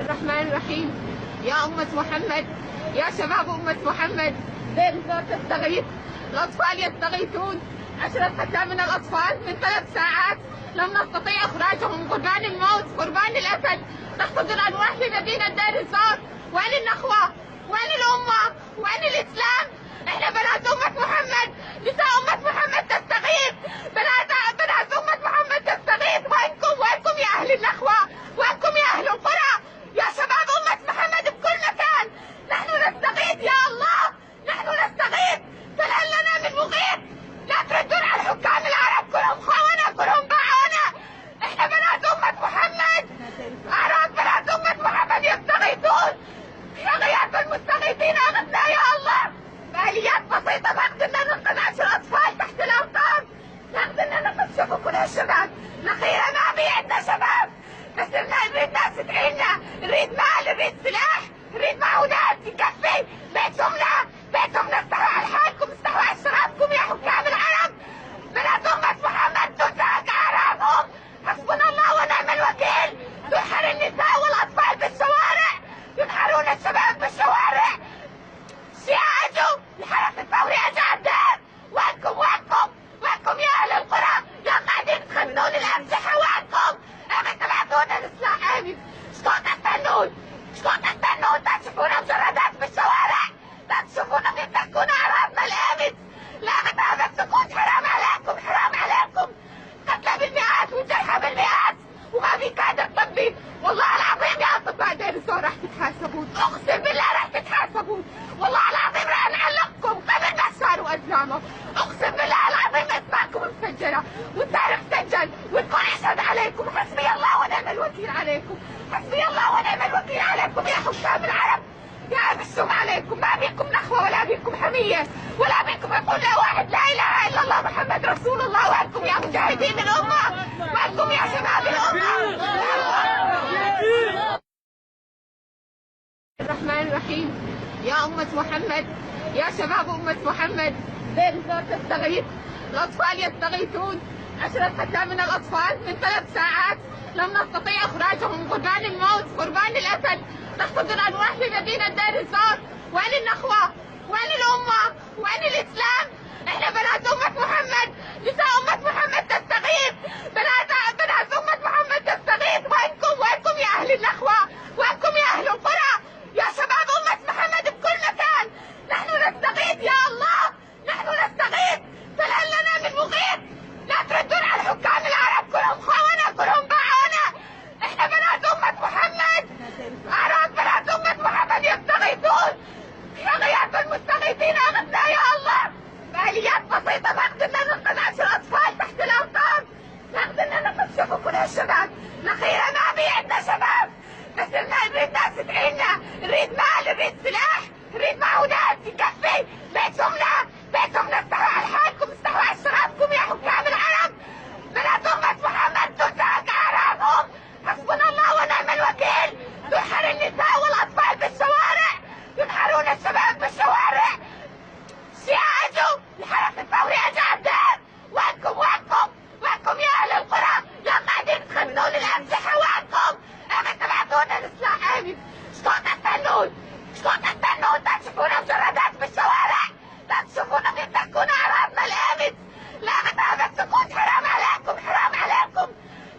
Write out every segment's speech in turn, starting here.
الرحمن الرحيم. يا أمة محمد، يا شباب أمة محمد، دير تستغيث، الأطفال يستغيثون. 10 حتى من الأطفال من 3 ساعات لم نستطيع إخراجهم، قربان الموت، قربان الأسد. نحتضن أنواع في مدينة دير الزور. وين النخوة؟ وين الأمة؟ وين الإسلام؟ إحنا بنات أمة محمد، نساء أمة محمد تستغيث، بنات أمة محمد تستغيث. وينكم يا أهل النخوة؟ وينكم يا أهل القرى؟ يا شباب أمة محمد بكل مكان، نحن نستغيث يا الله، نحن نستغيث، فهل لنا من مغيث؟ لا تردون على الحكام العرب، كلهم خونة، كلهم باعونا. احنا بنات أمة محمد، أعراب بنات أمة محمد يستغيثون. يا غياث المستغيثين أغثنا يا الله. بآليات بسيطة نقدر ننقذ 10 أطفال تحت الأمطار، نقدر ننقذ. شوفوا كل هالشباب، نخيرة ما في عندنا شباب، بس نريد ناس تدعينا، نريد مال، نريد سلاح، نريد معونات تكفي بيتهم استحوا على حالكم، استحوا على شرابكم يا حكام العرب. بنات أمة محمد تنتهك أعراضهم، حسبنا الله ونعم الوكيل. تنحر النساء والأطفال بالشوارع، ينحرون الشباب بالشوارع. شيعة الحرس الثوري أجا الدار. وينكم يا أهل القرى؟ يا قاعدين تخزنون الأمسحة، وينكم؟ أمن تبعثونا الإصلاح آمن. شكون تستنون؟ تشوفونا مجردات بالشوارع، تشوفونا بيتركون أعراضنا الآمن. لا هذا السكوت حرام عليكم. قتلى بالمئات وجرحى بالمئات، وما في كادر طبي. والله العظيم يا أطباء دير الزور راح تتحاسبون، أقسم بالله راح تتحاسبون. والله العظيم راح نعلقكم قبل ما صاروا أزلامه. أقسم بالله العظيم أسماءكم مسجلة والتاريخ مسجل، والكل يشهد عليكم. حسبي الله ونعم الوكيل عليكم، حسبي الله ونعم الوكيل عليكم يا حكام العرب. يا بالسم عليكم، ما بيكم نخوة ولا بيكم حمية ولا بيكم يقول لا واحد لا إله إلا الله محمد رسول الله. وأنتم يا مجاهدين الأمة، وأنتم يا شباب الأمة. الرحمن الرحيم. يا أمة محمد، يا شباب أمة محمد، دير الزور تستغيث، الأطفال يستغيثون. 10 حتى من الأطفال من 3 ساعات لم نستطيع إخراجهم، قربان الموت، قربان الأسد. نحتضن أنواع في مدينة دير الزور. وين النخوة؟ وين الأمة؟ وين الإسلام؟ إحنا بنات أمة محمد، نساء أمة محمد تستغيث، بنات أمة محمد تستغيث. وينكم يا أهل النخوة؟ وينكم يا أهل القرى؟ يا شباب أمة محمد بكل مكان، نحن نستغيث يا الله، نحن نستغيث، فهل لنا من مغيث؟ لا تردون على الحكام العرب، كلهم خونة، كلهم باعونا. احنا بنات أمة محمد، أعراب بنات أمة محمد يستغيثون. يا غياث المستغيثين أغثنا يا الله. بآليات بسيطة نقدر ننقذ 10 أطفال تحت الأمطار، نقدر ننقذ. شوفوا كل هالشباب، نخيرة ما في عندنا شباب، بس نريد ناس تدعينا، نريد مال، نريد سلاح، نريد معونات تكفي بيتهم استحوا على حالكم، استحوا على شرابكم يا حكام العرب. بنات أمة محمد تنتهك أعراضهم، حسبنا الله ونعم الوكيل. تنحر النساء والأطفال بالشوارع، ينحرون الشباب بالشوارع. شيعة الحرس الثوري أجا الدار. وينكم يا أهل القرى؟ يا قاعدين تخزنون الأمسحة، وينكم؟ أمن تبعثونا الإصلاح آمن. شكون تستنون؟ تشوفونا مجردات بالشوارع، تشوفونا بيتركون أعراضنا الآمن. لا هذا السكوت حرام عليكم.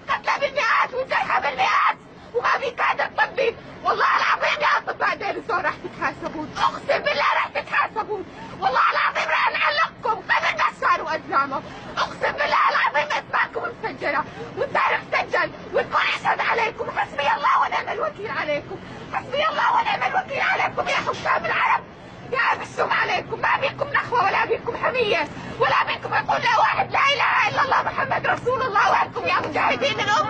قتلى بالمئات وجرحى بالمئات، وما في كادر طبي. والله العظيم يا أطباء دير الزور راح تتحاسبون، أقسم بالله راح تتحاسبون. والله العظيم راح نعلقكم قبل ما صاروا أزلامه. أقسم بالله العظيم أسماءكم مسجلة والتاريخ مسجل، والكل يشهد عليكم. حسبي الله ونعم الوكيل عليكم، حسبي الله ونعم الوكيل عليكم يا حكام العرب. يا بالسم عليكم، ما بيكم نخوة ولا بيكم حمية ولا بيكم يقول لا واحد لا إله إلا الله محمد رسول الله. وأنتم يا مجاهدين الأمة.